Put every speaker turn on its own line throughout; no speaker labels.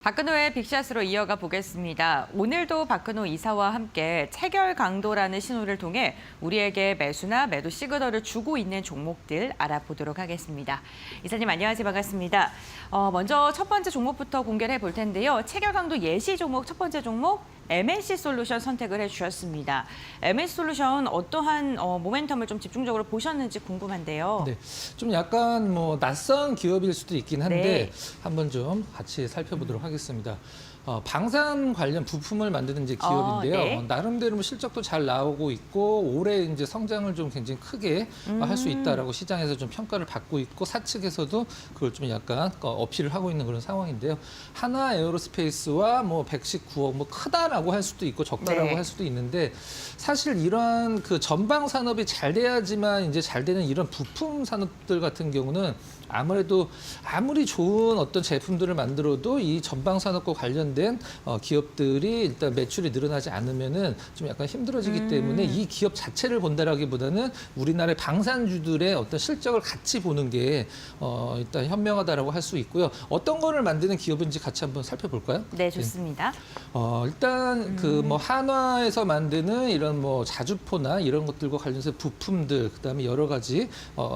박근호의 빅샷으로 이어가 보겠습니다. 오늘도 박근호 이사와 함께 체결 강도라는 신호를 통해 우리에게 매수나 매도 시그널을 주고 있는 종목들 알아보도록 하겠습니다. 이사님 안녕하세요. 반갑습니다. 먼저 첫 번째 종목부터 공개를 해볼 텐데요. 체결 강도 예시 종목 첫 번째 종목 MNC 솔루션 선택을 해주셨습니다. MNC 솔루션 어떠한 모멘텀을 좀 집중적으로 보셨는지 궁금한데요.
네, 좀 약간 낯선 기업일 수도 있긴 한데
네.
한번 좀 같이 살펴보도록 하겠습니다. 방산 관련 부품을 만드는 이제 기업인데요.
네.
나름대로 실적도 잘 나오고 있고 올해 이제 성장을 좀 굉장히 크게 할 수 있다라고 시장에서 좀 평가를 받고 있고 사측에서도 그걸 좀 약간 어필을 하고 있는 그런 상황인데요. 하나 에어로스페이스와 119억 크다라고 할 수도 있고 적다라고
네.
할 수도 있는데 사실 이러한 그 전방 산업이 잘 돼야지만 이제 잘 되는 이런 부품 산업들 같은 경우는 아무래도 아무리 좋은 어떤 제품들을 만들어도 이 전방 산업과 관련된 기업들이 일단 매출이 늘어나지 않으면은 좀 약간 힘들어지기 때문에 이 기업 자체를 본다라기보다는 우리나라의 방산주들의 어떤 실적을 같이 보는 게 일단 현명하다라고 할 수 있고요. 어떤 거를 만드는 기업인지 같이 한번 살펴볼까요?
네, 좋습니다.
일단 한화에서 만드는 이런 자주포나 이런 것들과 관련해서 부품들, 그다음에 여러 가지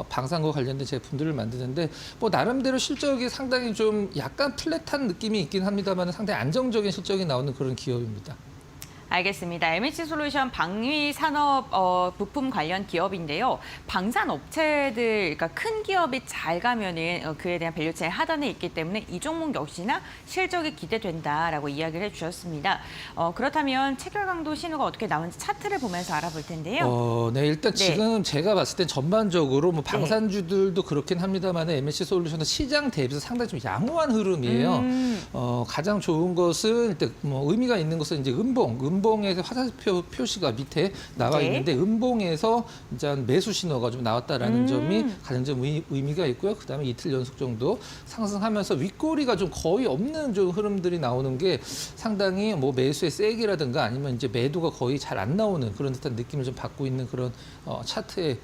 방산과 관련된 제품들을 만드는데 나름대로 실적이 상당히 좀 약간 플랫한 느낌이 있긴 합니다만 상당히 안정적인 실적이 나오는 그런 기업입니다.
알겠습니다. MNC 솔루션 방위 산업 부품 관련 기업인데요. 방산 업체들, 그러니까 큰 기업이 잘 가면은 그에 대한 밸류체인 하단에 있기 때문에 이 종목 역시나 실적이 기대된다라고 이야기를 해주셨습니다. 그렇다면 체결 강도 신호가 어떻게 나오는지 차트를 보면서 알아볼 텐데요.
네, 일단
네.
지금 제가 봤을 땐 전반적으로 방산주들도 그렇긴 합니다만 MNC 솔루션은 시장 대비해서 상당히 좀 양호한 흐름이에요. 가장 좋은 것은 일단 의미가 있는 것은 이제 음봉에서 화살표 표시가 밑에 나와
네.
있는데 음봉에서 이제 매수 신호가 좀 나왔다라는 점이 가장 좀 의미가 있고요. 그다음에 이틀 연속 정도 상승하면서 윗꼬리가 좀 거의 없는 좀 흐름들이 나오는 게 상당히 매수의 세기라든가 아니면 이제 매도가 거의 잘 안 나오는 그런 듯한 느낌을 좀 받고 있는 그런 차트의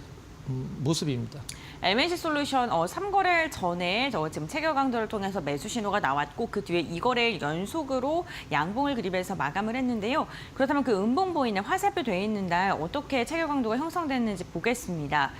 모습입니다.
MNC 솔루션 3거래일 전에 지금 체결 강도를 통해서 매수 신호가 나왔고 그 뒤에 2거래일 연속으로 양봉을 그리면서 마감을 했는데요. 그렇다면 그 음봉 보이는 화살표 돼 있는 날 어떻게 체결 강도가 형성됐는지 보겠습니다.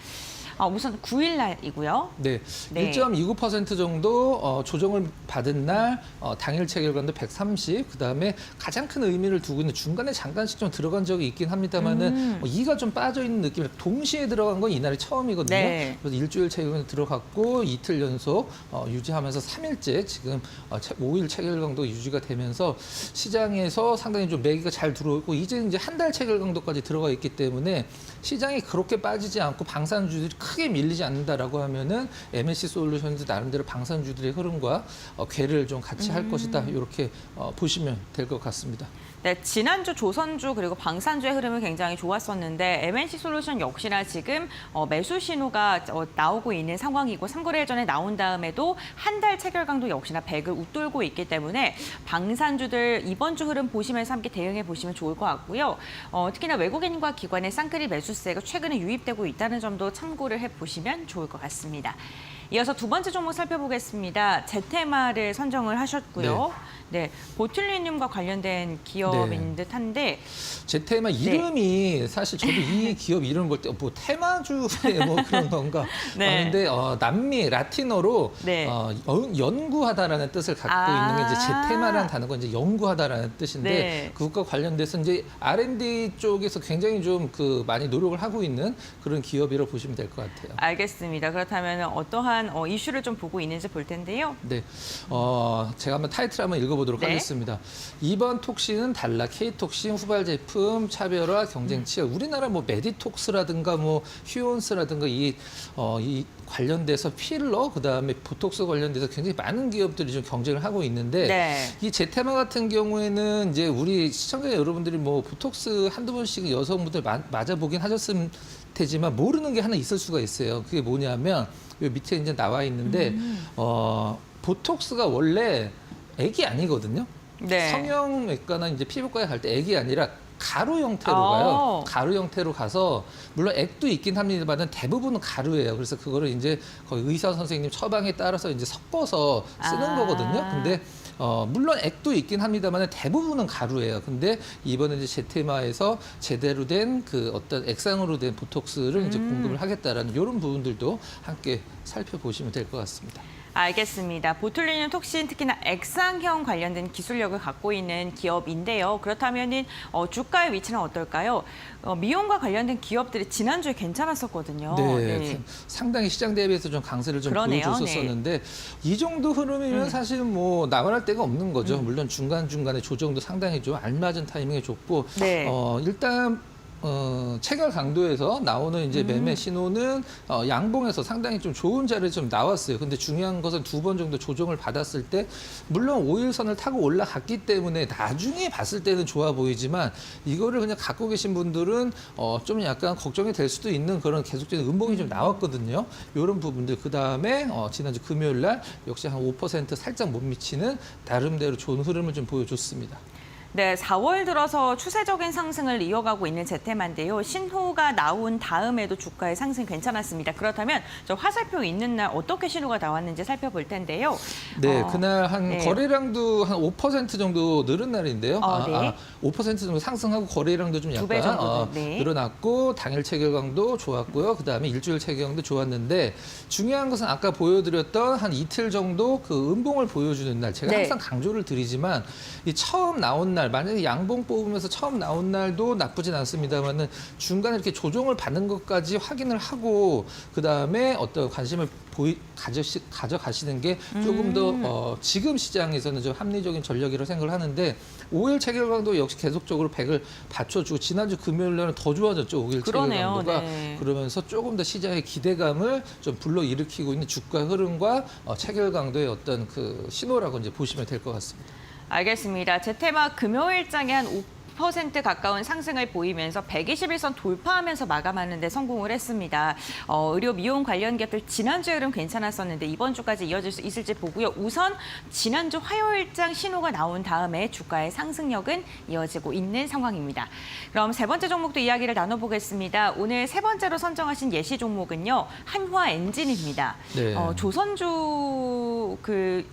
우선 9일 날이고요.
네,
네.
1.29% 정도 조정을 받은 날 당일 체결관도 130, 그다음에 가장 큰 의미를 두고 있는 중간에 잠깐씩 좀 들어간 적이 있긴 합니다만은 2가 좀 빠져 있는 느낌. 동시에 들어간 건 이날이 처음이거든요.
네.
그래서 일주일 체결관 들어갔고 이틀 연속 유지하면서 3일째 지금 5일 체결강도 유지가 되면서 시장에서 상당히 좀 매기가 잘 들어오고 이제 한 달 체결강도까지 들어가 있기 때문에 시장이 그렇게 빠지지 않고 방산주들이 크게 밀리지 않는다라고 하면은 MNC 솔루션즈 나름대로 방산주들의 흐름과 궤를 좀 같이 할 것이다. 이렇게 보시면 될 것 같습니다.
네, 지난주 조선주 그리고 방산주의 흐름은 굉장히 좋았었는데 MNC 솔루션 역시나 지금 매수 신호가 나오고 있는 상황이고 3거래일 전에 나온 다음에도 한 달 체결 강도 역시나 100을 웃돌고 있기 때문에 방산주들 이번 주 흐름 보시면서 함께 대응해 보시면 좋을 것 같고요. 특히나 외국인과 기관의 쌍끌이 매수세가 최근에 유입되고 있다는 점도 참고를 해보시면 좋을 것 같습니다. 이어서 두 번째 종목 살펴보겠습니다. 제테마를 선정을 하셨고요. 네, 보툴리늄과 관련된 기업인 듯한데
제테마 이름이 사실 저도 이 기업 이름 볼 때 테마주의 그런 건가
네.
하는데 남미 라틴어로
네.
연구하다라는 뜻을 갖고 있는 게 이제 제테마라는 단어가 이제 연구하다라는 뜻인데
네.
그것과 관련돼서 이제 R&D 쪽에서 굉장히 좀 많이 노력을 하고 있는 그런 기업이라고 보시면 될 것 같아요.
알겠습니다. 그렇다면 어떠한 이슈를 좀 보고 있는지 볼 텐데요.
네, 제가 한번 타이틀 한번 읽어보도록
네.
하겠습니다. 이번 톡신은 달라 K톡신 후발 제품 차별화 경쟁 치열. 우리나라 메디톡스라든가 휴온스라든가 이 관련돼서 필러 그다음에 보톡스 관련돼서 굉장히 많은 기업들이 좀 경쟁을 하고 있는데
네.
이 제테마 같은 경우에는 이제 우리 시청자 여러분들이 보톡스 한두 번씩 여성분들 맞아보긴 하셨으면 되지만 모르는 게 하나 있을 수가 있어요. 그게 뭐냐면 요 밑에 이제 나와 있는데 보톡스가 원래 액이 아니거든요.
네.
성형외과나 이제 피부과에 갈 때 액이 아니라 가루 형태로
오.
가요. 가루 형태로 가서 물론 액도 있긴 합니다만 대부분은 가루예요. 그래서 그거를 이제 거의 의사 선생님 처방에 따라서 이제 섞어서 쓰는 거거든요. 근데 물론 액도 있긴 합니다만 대부분은 가루예요. 근데 이번에 이제 제테마에서 제대로 된 그 어떤 액상으로 된 보톡스를 이제 공급을 하겠다라는 이런 부분들도 함께 살펴보시면 될 것 같습니다.
알겠습니다. 보툴리눔 톡신 특히나 액상형 관련된 기술력을 갖고 있는 기업인데요. 그렇다면은 주가의 위치는 어떨까요? 미용과 관련된 기업들이 지난주에 괜찮았었거든요.
네, 상당히 시장 대비해서 좀 강세를 좀
그러네요.
보여줬었는데 이 정도 흐름이면 사실 뭐 나발할 데가 없는 거죠. 물론 중간중간에 조정도 상당히 좀 알맞은 타이밍에 줬고
네.
일단 체결 강도에서 나오는 이제 매매 신호는 양봉에서 상당히 좀 좋은 자리에 좀 나왔어요. 근데 중요한 것은 2번 정도 조정을 받았을 때 물론 5일선을 타고 올라갔기 때문에 나중에 봤을 때는 좋아 보이지만 이거를 그냥 갖고 계신 분들은 좀 약간 걱정이 될 수도 있는 그런 계속적인 음봉이 좀 나왔거든요. 이런 부분들 그다음에 지난주 금요일 날 역시 한 5% 살짝 못 미치는 나름대로 좋은 흐름을 좀 보여줬습니다.
네, 4월 들어서 추세적인 상승을 이어가고 있는 제테마인데요. 신호가 나온 다음에도 주가의 상승 괜찮았습니다. 그렇다면 저 화살표 있는 날 어떻게 신호가 나왔는지 살펴볼 텐데요.
네, 그날 한
네. 거래량도
거래량도 한 5% 정도 늘은 날인데요.
네.
5% 정도 상승하고 거래량도 좀
두배
약간
정도, 네.
늘어났고 당일 체결강도 좋았고요. 그다음에 일주일 체결강도 좋았는데 중요한 것은 아까 보여드렸던 한 이틀 정도 그 음봉을 보여주는 날 제가
네.
항상 강조를 드리지만 이 처음 나온 날 만약에 양봉 뽑으면서 처음 나온 날도 나쁘진 않습니다만은 중간에 이렇게 조정을 받는 것까지 확인을 하고 그다음에 어떤 관심을 가져가시는 게 조금 더 지금 시장에서는 좀 합리적인 전략이라고 생각을 하는데 5일 체결강도 역시 계속적으로 100을 받쳐주고 지난주 금요일 날은 더 좋아졌죠. 5일
그러네요.
체결강도가
네.
그러면서 조금 더 시장의 기대감을 좀 불러일으키고 있는 주가 흐름과 체결강도의 어떤 그 신호라고 이제 보시면 될 것 같습니다.
알겠습니다. 제테마 금요일장에 한 5% 가까운 상승을 보이면서 121선 돌파하면서 마감하는 데 성공을 했습니다. 의료 미용 관련 기업들 지난주 흐름 괜찮았었는데 이번 주까지 이어질 수 있을지 보고요. 우선 지난주 화요일장 신호가 나온 다음에 주가의 상승력은 이어지고 있는 상황입니다. 그럼 세 번째 종목도 이야기를 나눠보겠습니다. 오늘 세 번째로 선정하신 예시 종목은요. 한화엔진입니다.
네.
조선주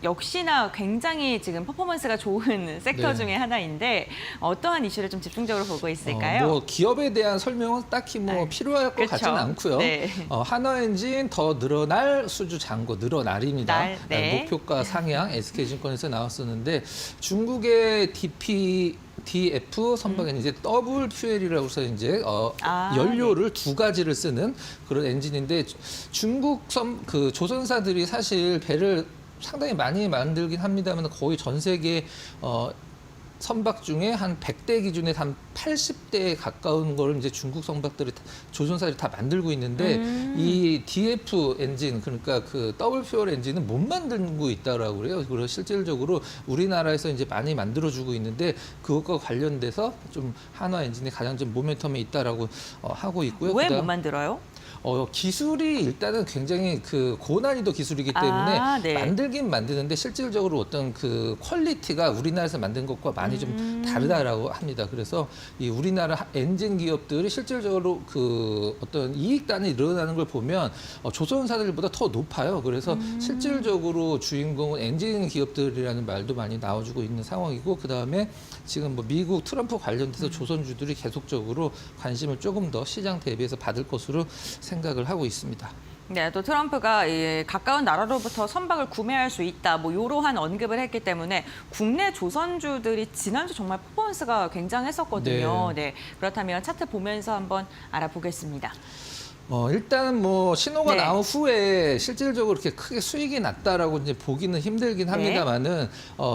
역시나 굉장히 지금 퍼포먼스가 좋은 섹터
네.
중에 하나인데 어떠한 이슈를 좀 집중적으로 보고 있을까요?
뭐 기업에 대한 설명은 딱히 뭐 필요할 것
그렇죠.
같지는 않고요.
네.
한화엔진 더 늘어날 수주 잔고 늘어날입니다.
네.
목표가 상향 SK증권에서 나왔었는데 중국의 DF 선박에는 이제 더블 퓨엘이라고 해서 이제 연료를 두 가지를 쓰는 그런 엔진인데 중국 조선사들이 사실 배를 상당히 많이 만들긴 합니다만 거의 전 세계 선박 중에 한 100대 기준에 한 80대에 가까운 걸 이제 중국 선박들이 조선사들이 다 만들고 있는데 이 DF 엔진 그러니까 그 더블 퓨얼 엔진은 못 만들고 있다라고 그래요. 그래서 실질적으로 우리나라에서 이제 많이 만들어주고 있는데 그것과 관련돼서 좀 한화 엔진이 가장 좀 모멘텀에 있다라고 하고 있고요.
왜 못
그다음
만들어요?
기술이 일단은 굉장히 그 고난이도 기술이기 때문에
네.
만들긴 만드는데 실질적으로 어떤 그 퀄리티가 우리나라에서 만든 것과 많이 좀 다르다라고 합니다. 그래서 이 우리나라 엔진 기업들이 실질적으로 그 어떤 이익단이 일어나는 걸 보면 조선사들보다 더 높아요. 그래서 실질적으로 주인공은 엔진 기업들이라는 말도 많이 나와주고 있는 상황이고 그 다음에 지금 뭐 미국 트럼프 관련돼서 조선주들이 계속적으로 관심을 조금 더 시장 대비해서 받을 것으로 생각을 하고 있습니다.
네, 또 트럼프가 가까운 나라로부터 선박을 구매할 수 있다, 뭐 이러한 언급을 했기 때문에 국내 조선주들이 지난주 정말 퍼포먼스가 굉장했었거든요. 네, 그렇다면 차트 보면서 한번 알아보겠습니다.
일단 뭐 신호가
네.
나온 후에 실질적으로 이렇게 크게 수익이 났다라고 이제 보기는 힘들긴 합니다만은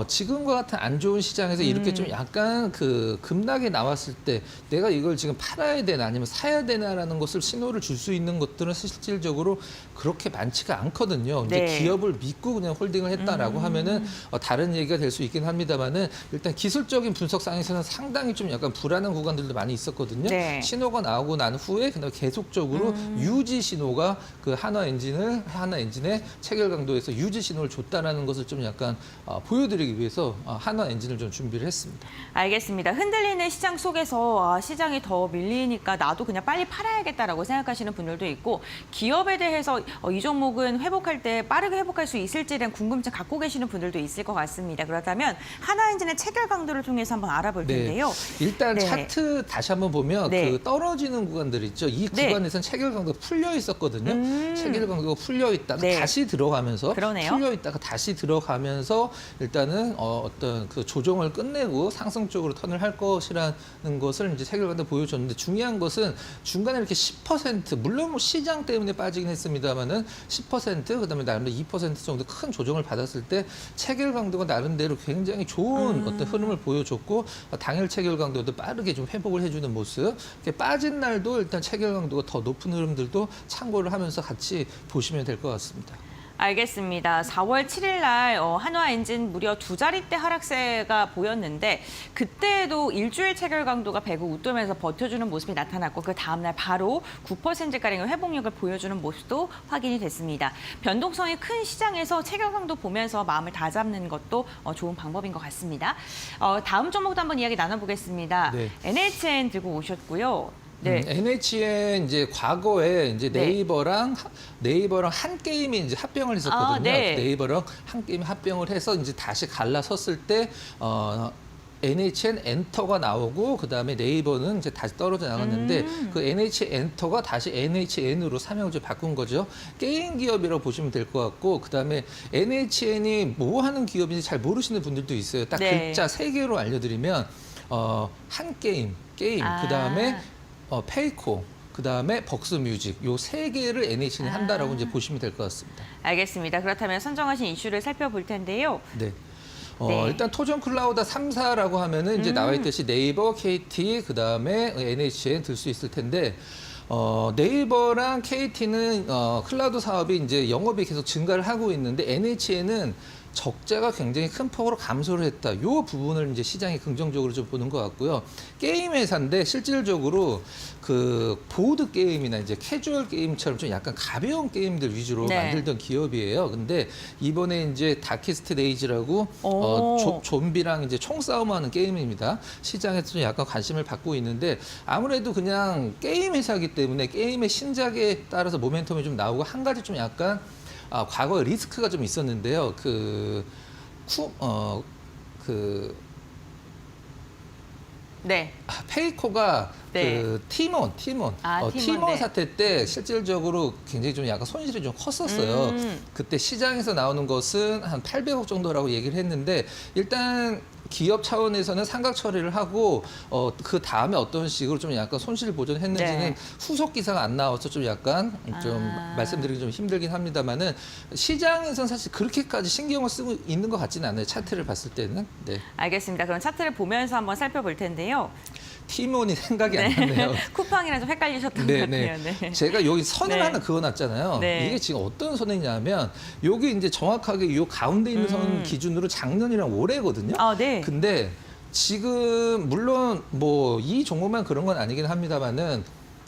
지금과 같은 안 좋은 시장에서 이렇게 좀 약간 그 급락이 나왔을 때 내가 이걸 지금 팔아야 되나 아니면 사야 되나라는 것을 신호를 줄 수 있는 것들은 실질적으로 그렇게 많지가 않거든요. 이제
네.
기업을 믿고 그냥 홀딩을 했다라고 하면은 다른 얘기가 될 수 있긴 합니다만은 일단 기술적인 분석상에서는 상당히 좀 약간 불안한 구간들도 많이 있었거든요.
네.
신호가 나오고 난 후에 그다음에 계속적으로 유지 신호가 그 한화 엔진의 체결 강도에서 유지 신호를 줬다라는 것을 좀 약간 보여드리기 위해서 한화 엔진을 좀 준비를 했습니다.
알겠습니다. 흔들리는 시장 속에서 시장이 더 밀리니까 나도 그냥 빨리 팔아야겠다라고 생각하시는 분들도 있고 기업에 대해서 이 종목은 회복할 때 빠르게 회복할 수 있을지에 대한 궁금증 갖고 계시는 분들도 있을 것 같습니다. 그렇다면 한화엔진의 체결 강도를 통해서 한번 알아볼 텐데요.
일단
네.
차트 다시 한번 보면
네.
그 떨어지는 구간들 있죠. 이
네.
구간에서는 체결 강도가 풀려 있었거든요. 체결 강도가 풀려 있다가
네.
다시 들어가면서
그러네요.
풀려 있다가 다시 들어가면서 일단은 어떤 그 조정을 끝내고 상승 쪽으로 턴을 할 것이라는 것을 이제 체결 강도 보여줬는데 중요한 것은 중간에 이렇게 10% 물론 뭐 시장 때문에 빠지긴 했습니다만은 10% 그다음에 나름대로 2% 정도 큰 조정을 받았을 때 체결 강도가 나름대로 굉장히 좋은 어떤 흐름을 보여줬고 당일 체결 강도도 빠르게 좀 회복을 해주는 모습. 이렇게 빠진 날도 일단 체결 강도가 더 높은 흐름들도 참고를 하면서 같이 보시면 될 것 같습니다.
알겠습니다. 4월 7일 날 한화엔진 무려 2자릿대 하락세가 보였는데 그때도 일주일 체결 강도가 100을 웃돌면서 버텨주는 모습이 나타났고 그 다음날 바로 9%가량의 회복력을 보여주는 모습도 확인이 됐습니다. 변동성이 큰 시장에서 체결 강도 보면서 마음을 다잡는 것도 좋은 방법인 것 같습니다. 다음 종목도 한번 이야기 나눠보겠습니다.
네.
NHN 들고 오셨고요. 네.
NHN 이제 과거에 이제
네.
네이버랑 한 게임이 이제 합병을 했었거든요.
네.
네이버랑 한 게임이 합병을 해서 이제 다시 갈라섰을 때 NHN 엔터가 나오고 그다음에 네이버는 이제 다시 떨어져 나갔는데 그 NH 엔터가 다시 NHN으로 사명을 좀 바꾼 거죠. 게임 기업이라고 보시면 될 것 같고 그다음에 NHN이 뭐 하는 기업인지 잘 모르시는 분들도 있어요. 딱
네.
글자 3개로 알려드리면 한 게임 그다음에 페이코, 그다음에 벅스뮤직 요 3개를 NHN이 한다라고 이제 보시면 될 것 같습니다.
알겠습니다. 그렇다면 선정하신 이슈를 살펴볼 텐데요.
네.
네.
일단 토전 클라우드 3사라고 하면은 이제 나와 있듯이 네이버, KT, 그다음에 NHN 들 수 있을 텐데 네이버랑 KT는 클라우드 사업이 이제 영업이 계속 증가를 하고 있는데 NHN은 적자가 굉장히 큰 폭으로 감소를 했다. 이 부분을 이제 시장이 긍정적으로 좀 보는 것 같고요. 게임 회사인데 실질적으로 그 보드 게임이나 이제 캐주얼 게임처럼 좀 약간 가벼운 게임들 위주로
네.
만들던 기업이에요. 근데 이번에 이제 다키스트 데이즈라고 좀비랑 이제 총싸움하는 게임입니다. 시장에서 좀 약간 관심을 받고 있는데 아무래도 그냥 게임 회사이기 때문에 게임의 신작에 따라서 모멘텀이 좀 나오고 한 가지 좀 약간 과거에 리스크가 좀 있었는데요.
네.
페이코가
네.
그 티몬
팀원, 네.
사태 때 실질적으로 굉장히 좀 약간 손실이 좀 컸었어요. 그때 시장에서 나오는 것은 한 800억 정도라고 얘기를 했는데 일단 기업 차원에서는 상각 처리를 하고 그 다음에 어떤 식으로 좀 약간 손실 보전했는지는
네.
후속 기사가 안 나와서 좀 약간 좀 말씀드리기 좀 힘들긴 합니다만은 시장에서는 사실 그렇게까지 신경을 쓰고 있는 것 같지는 않아요. 차트를 봤을 때는. 네.
알겠습니다. 그럼 차트를 보면서 한번 살펴볼 텐데요.
티몬이 생각이 안 나네요.
쿠팡이랑 좀 헷갈리셨던 것 같아요. 네.
제가 여기 선을
네.
하나 그어놨잖아요.
네.
이게 지금 어떤 선이냐면 여기 이제 정확하게 이 가운데 있는 선 기준으로 작년이랑 올해거든요.
네.
근데 지금 물론 뭐 이 종목만 그런 건 아니긴 합니다만은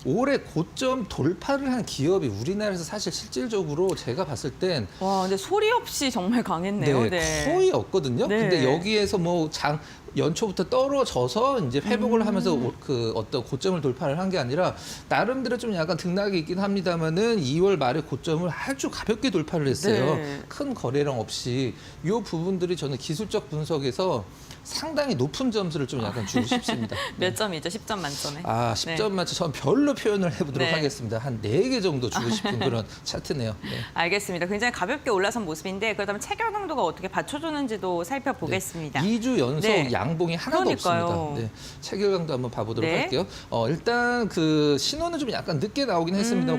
올해 고점 돌파를 한 기업이 우리나라에서 사실 실질적으로 제가 봤을 땐
와, 근데 소리 없이 정말 강했네요. 네.
거의 없거든요.
네.
근데 여기에서 뭐 연초부터 떨어져서 이제 회복을 하면서 그 어떤 고점을 돌파를 한 게 아니라 나름대로 좀 약간 등락이 있긴 합니다만은 2월 말에 고점을 아주 가볍게 돌파를 했어요.
네.
큰 거래량 없이 이 부분들이 저는 기술적 분석에서 상당히 높은 점수를 좀 약간 주고 싶습니다.
몇 점이죠? 10점 만점에.
10점 만점 전 별로 표현을 해보도록
네.
하겠습니다. 한 4개 정도 주고 싶은 그런 차트네요. 네.
알겠습니다. 굉장히 가볍게 올라선 모습인데 그렇다면 체결 강도가 어떻게 받쳐주는지도 살펴보겠습니다.
2주 연속
네.
양봉이 하나도
그러니까요.
없습니다. 네. 체결 강도 한번 봐보도록
네.
할게요. 일단 그 신호는 좀 약간 늦게 나오긴 했습니다.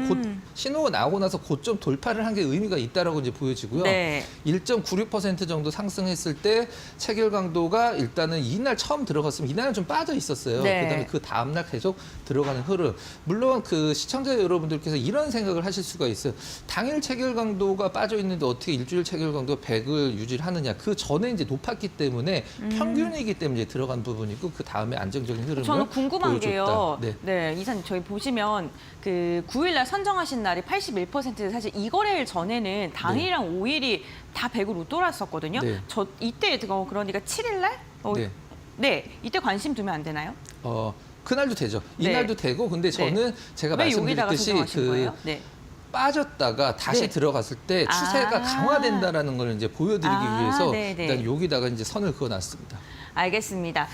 신호가 나오고 나서 고점 돌파를 한 게 의미가 있다라고 이제 보여지고요.
네.
1.96% 정도 상승했을 때 체결 강도가 일단은 이날 처음 들어갔으면 이날은 좀 빠져 있었어요.
네.
그다음에 그 다음날 계속 들어가는 흐름. 물론 그 시청자 여러분들께서 이런 생각을 하실 수가 있어요. 당일 체결 강도가 빠져 있는데 어떻게 일주일 체결 강도가 100을 유지를 하느냐. 그 전에 이제 높았기 때문에 평균이기 때문에 이제 들어간 부분이고 그 다음에 안정적인 흐름을
저는 궁금한
보여줬다.
게요.
네.
네, 이사님 저희 보시면 그 9일날 선정하신 날이 81% 사실 이 거래일 전에는 당일이랑 5일이 다 100으로 웃돌았었거든요.
네.
저 이때 그러니까 7일날
네.
네, 이때 관심 두면 안 되나요?
그날도 되죠.
네.
이날도 되고 근데 저는 제가
왜 여기다가
말씀드렸듯이
선정하신 거예요? 네.
빠졌다가 다시
네.
들어갔을 때 추세가 강화된다라는 걸 이제 보여드리기 위해서
네네.
일단 여기다가 이제 선을 그어놨습니다.
알겠습니다.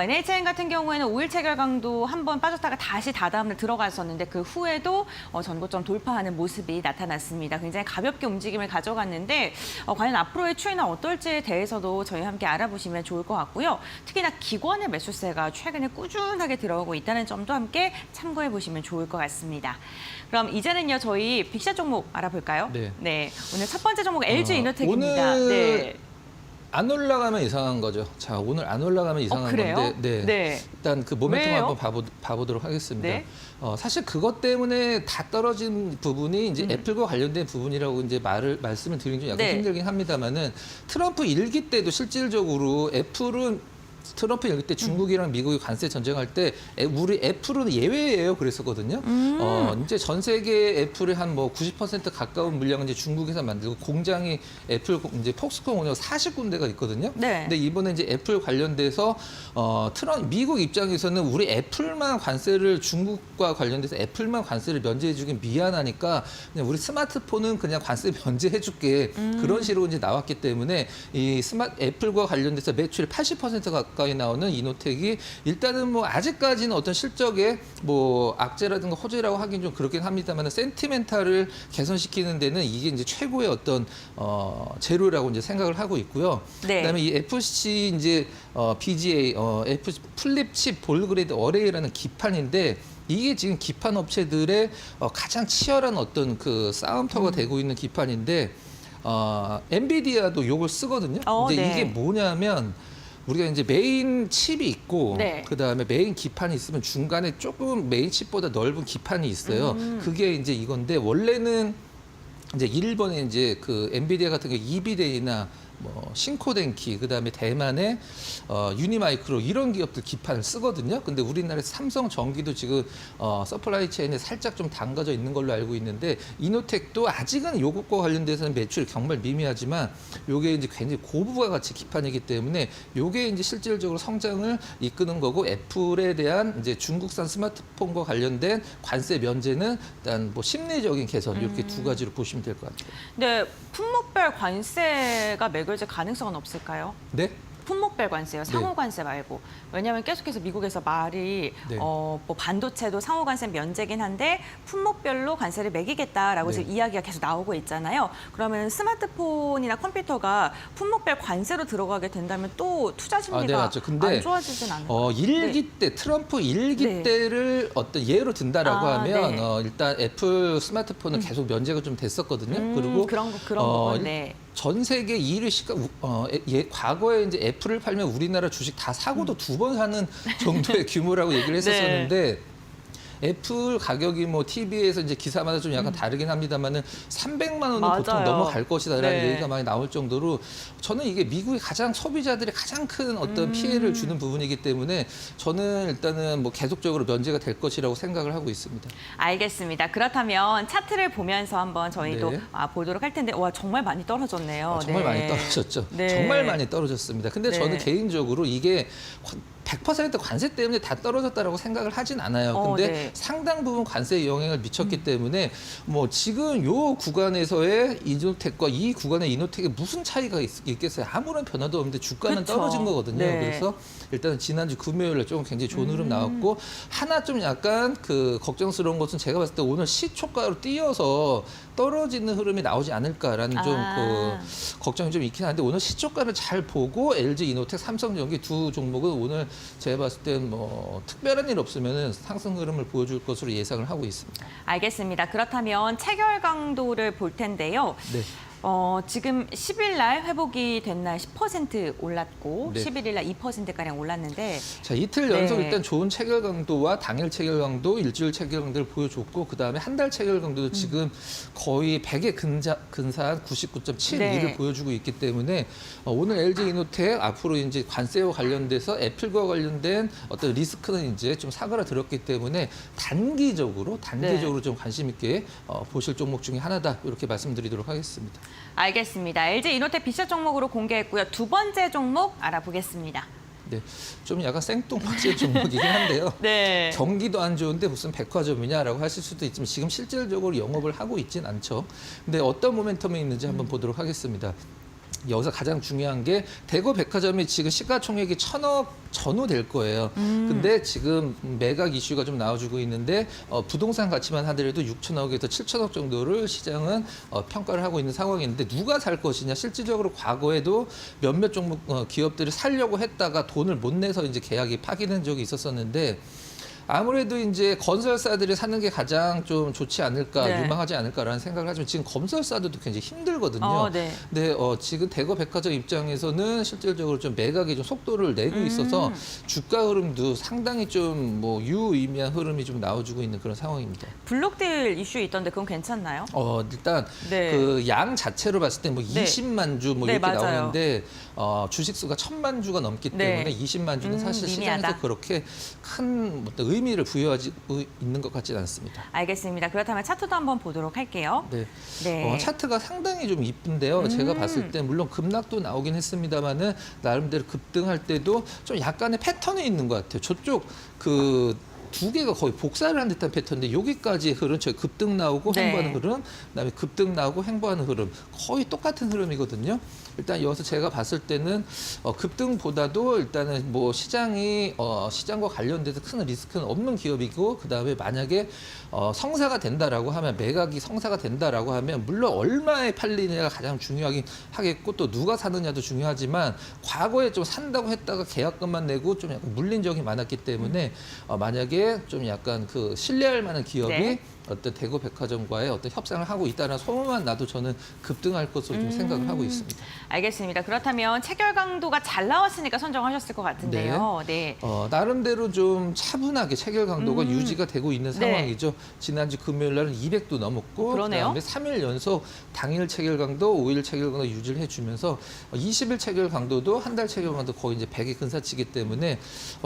NHN 같은 경우에는 5일 체결강도 한번 빠졌다가 다시 다다음날 들어갔었는데 그 후에도 전고점 돌파하는 모습이 나타났습니다. 굉장히 가볍게 움직임을 가져갔는데 과연 앞으로의 추이는 어떨지에 대해서도 저희 함께 알아보시면 좋을 것 같고요. 특히나 기관의 매수세가 최근에 꾸준하게 들어오고 있다는 점도 함께 참고해 보시면 좋을 것 같습니다. 그럼 이제는요 저희 빅샷 종목 알아볼까요?
네.
오늘 첫 번째 종목 LG 이노텍입니다.
오늘
네.
안 올라가면 이상한 거죠. 자, 오늘 안 올라가면 이상한
그래요?
건데,
네.
일단 그 모멘텀
왜요?
한번 봐보도록 하겠습니다.
네.
사실 그것 때문에 다 떨어진 부분이 이제 애플과 관련된 부분이라고 이제 말씀을 드리긴 좀 약간
네.
힘들긴 합니다만은 트럼프 일기 때도 실질적으로 트럼프 일기 때 중국이랑 미국이 관세 전쟁할 때 우리 애플은 예외예요 그랬었거든요. 이제 전 세계 애플의 한 뭐 90% 가까운 물량은 이제 중국에서 만들고 공장이 애플 이제 폭스콘 공장 40군데가 있거든요.
네.
근데 이번에 이제 애플 관련돼서 미국 입장에서는 우리 애플만 관세를 중국과 관련돼서 애플만 관세를 면제해주긴 미안하니까 그냥 우리 스마트폰은 그냥 관세 면제해줄게 그런 식으로 이제 나왔기 때문에 이 애플과 관련돼서 매출의 80% 가까이 나오는 이노텍이 일단은 뭐 아직까지는 어떤 실적에 뭐 악재라든가 호재라고 하긴 좀 그렇긴 합니다만 센티멘탈을 개선시키는 데는 이게 이제 최고의 어떤 재료라고 이제 생각을 하고 있고요.
네.
그다음에 이 FC 이제 BGA FC 플립칩 볼그레이드 어레이라는 기판인데 이게 지금 기판 업체들의 가장 치열한 어떤 그 싸움터가 되고 있는 기판인데 엔비디아도 요걸 쓰거든요. 근데
네.
이게 뭐냐면 우리가 이제 메인 칩이 있고
네.
그다음에 메인 기판이 있으면 중간에 조금 메인 칩보다 넓은 기판이 있어요. 그게 이제 이건데 원래는 이제 일본에 이제 그 엔비디아 같은 경우 이비데이나 뭐 신코덴키 그다음에 대만의 유니마이크로 이런 기업들 기판을 쓰거든요. 근데 우리나라에 삼성 전기도 지금 서플라이 체인에 살짝 좀 담가져 있는 걸로 알고 있는데 이노텍도 아직은 요것과 관련돼서는 매출이 정말 미미하지만 요게 이제 굉장히 고부가 가치 기판이기 때문에 요게 이제 실질적으로 성장을 이끄는 거고 애플에 대한 이제 중국산 스마트폰과 관련된 관세 면제는 일단 뭐 심리적인 개선 이렇게 두 가지로 보시면 될 것 같아요.
네, 품목별 관세가 매겨질 가능성은 없을까요?
네?
품목별 관세요. 상호 관세 말고. 왜냐하면 계속해서 미국에서 말이
네.
뭐 반도체도 상호 관세 면제긴 한데 품목별로 관세를 매기겠다라고
네.
지금 이야기가 계속 나오고 있잖아요. 그러면 스마트폰이나 컴퓨터가 품목별 관세로 들어가게 된다면 또 투자
네,
심리가
맞죠. 근데
안 좋아지진 않을까요?
일기 때 트럼프 일기
네.
때를 어떤 예로 든다라고 하면
네.
일단 애플 스마트폰은 계속 면제가 좀 됐었거든요. 그리고
그런 거, 네.
전 세계 2위 시가 과거에 이제 애플을 팔면 우리나라 주식 다 사고도 두 번 사는 정도의 규모라고 얘기를 했었었는데 애플 가격이 뭐 TV에서 이제 기사마다 좀 약간 다르긴 합니다만은 300만 원은
맞아요.
보통 넘어갈 것이다라는
네.
얘기가 많이 나올 정도로 저는 이게 미국의 가장 소비자들이 가장 큰 어떤 피해를 주는 부분이기 때문에 저는 일단은 뭐 계속적으로 면제가 될 것이라고 생각을 하고 있습니다.
알겠습니다. 그렇다면 차트를 보면서 한번 저희도
네.
보도록 할 텐데 와 정말 많이 떨어졌네요.
정말
네.
많이 떨어졌죠.
네.
정말 많이 떨어졌습니다. 근데
네.
저는 개인적으로 이게 100% 관세 때문에 다 떨어졌다라고 생각을 하진 않아요. 근데
네.
상당 부분 관세에 영향을 미쳤기 때문에 뭐 지금 요 구간에서의 이노텍과 이 구간의 이노텍에 무슨 차이가 있겠어요? 아무런 변화도 없는데 주가는
그쵸.
떨어진 거거든요.
네.
그래서 일단 지난주 금요일에 좀 굉장히 좋은 흐름 나왔고 하나 좀 약간 그 걱정스러운 것은 제가 봤을 때 오늘 시초가로 뛰어서 떨어지는 흐름이 나오지 않을까라는 좀 그 걱정이 좀 있긴 한데 오늘 시초가를 잘 보고 LG 이노텍, 삼성전기 두 종목은 오늘 제가 봤을 땐 뭐 특별한 일 없으면 상승 흐름을 보여줄 것으로 예상을 하고 있습니다.
알겠습니다. 그렇다면 체결 강도를 볼 텐데요.
네.
지금 10일 날 회복이 된 날 10% 올랐고
네.
11일 날 2%가량 올랐는데
자, 이틀 연속
네.
일단 좋은 체결 강도와 당일 체결 강도, 일주일 체결 강도를 보여줬고 그다음에 한 달 체결 강도도 지금 거의 100에 근사한 99.72를
네.
보여주고 있기 때문에 오늘 LG 이노텍 앞으로 이제 관세와 관련돼서 애플과 관련된 어떤 리스크는 이제 좀 사그라들었기 때문에 단기적으로
네.
좀 관심 있게 보실 종목 중에 하나다 이렇게 말씀드리도록 하겠습니다.
알겠습니다. LG 이노텍 비샷 종목으로 공개했고요. 두 번째 종목 알아보겠습니다.
네, 좀 약간 생뚱맞은 종목이긴 한데요.
네.
경기도 안 좋은데 무슨 백화점이냐라고 하실 수도 있지만 지금 실질적으로 영업을 하고 있진 않죠. 근데 어떤 모멘텀이 있는지 한번 보도록 하겠습니다. 여기서 가장 중요한 게 대거 백화점이 지금 시가총액이 1,000억 전후 될 거예요. 근데 지금 매각 이슈가 좀 나와주고 있는데 부동산 가치만 하더라도 6천억에서 7천억 정도를 시장은 평가를 하고 있는 상황인데 누가 살 것이냐 실질적으로 과거에도 몇몇 종목 기업들이 살려고 했다가 돈을 못 내서 이제 계약이 파기된 적이 있었었는데 아무래도 이제 건설사들이 사는 게 가장 좀 좋지 않을까,
네.
유망하지 않을까라는 생각을 하지만 지금 건설사들도 굉장히 힘들거든요.
네.
근데 지금 대거 백화점 입장에서는 실질적으로 좀 매각에 좀 속도를 내고 있어서 주가 흐름도 상당히 좀 뭐 유의미한 흐름이 좀 나와주고 있는 그런 상황입니다.
블록딜 이슈 있던데 그건 괜찮나요?
일단
네.
그 양 자체로 봤을 때 뭐
네.
20만 주 뭐
네,
이렇게
맞아요.
나오는데 주식 수가 1,000만 주가 넘기
네.
때문에 20만 주는 사실
미미하다.
시장에서 그렇게 큰 어떤 의미를 부여하지 있는 것 같지는 않습니다.
알겠습니다. 그렇다면 차트도 한번 보도록 할게요.
네.
네.
차트가 상당히 좀 이쁜데요. 제가 봤을 때 물론 급락도 나오긴 했습니다만은 나름대로 급등할 때도 좀 약간의 패턴이 있는 것 같아요. 저쪽 그 두 개가 거의 복사를 한 듯한 패턴인데 여기까지 흐름, 저 급등 나오고
네.
횡보하는 흐름, 그다음에 급등 나오고 횡보하는 흐름 거의 똑같은 흐름이거든요. 일단 여기서 제가 봤을 때는 급등보다도 일단은 뭐 시장이 시장과 관련돼서 큰 리스크는 없는 기업이고 그다음에 만약에 성사가 된다라고 하면 매각이 성사가 된다라고 하면 물론 얼마에 팔리느냐가 가장 중요하긴 하겠고 또 누가 사느냐도 중요하지만 과거에 좀 산다고 했다가 계약금만 내고 좀 약간 물린 적이 많았기 때문에 만약에 좀 약간 그 신뢰할 만한 기업이
네.
어떤 대거 백화점과의 어떤 협상을 하고 있다는 소문만 나도 저는 급등할 것으로 좀 생각을 하고 있습니다.
알겠습니다. 그렇다면 체결 강도가 잘 나왔으니까 선정하셨을 것 같은데요. 네.
나름대로 좀 차분하게 체결 강도가 유지가 되고 있는
네.
상황이죠. 지난주 금요일 날은 200도 넘었고
그러네요.
그다음에 3일 연속 당일 체결 강도, 5일 체결 강도 유지를 해주면서 20일 체결 강도도 한 달 체결 강도 거의 이제 100에 근사치기 때문에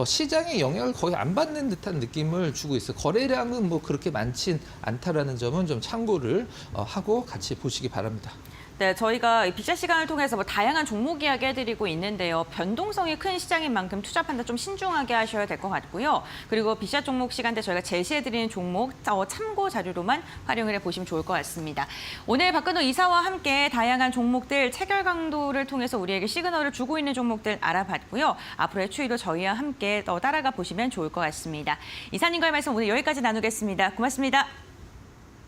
시장의 영향을 거의 안 받는 듯한 느낌을 주고 있어요. 거래량은 뭐 그렇게 많진 않다라는 점은 좀 참고를 하고 같이 보시기 바랍니다.
네, 저희가 비자 시간을 통해서 뭐 다양한 종목 이야기 해드리고 있는데요. 변동성이 큰 시장인 만큼 투자 판단 좀 신중하게 하셔야 될 것 같고요. 그리고 비자 종목 시간대 저희가 제시해드리는 종목 참고 자료로만 활용을 해보시면 좋을 것 같습니다. 오늘 박근호 이사와 함께 다양한 종목들 체결 강도를 통해서 우리에게 시그널을 주고 있는 종목들 알아봤고요. 앞으로의 추이도 저희와 함께 따라가 보시면 좋을 것 같습니다. 이사님과의 말씀 오늘 여기까지 나누겠습니다. 고맙습니다.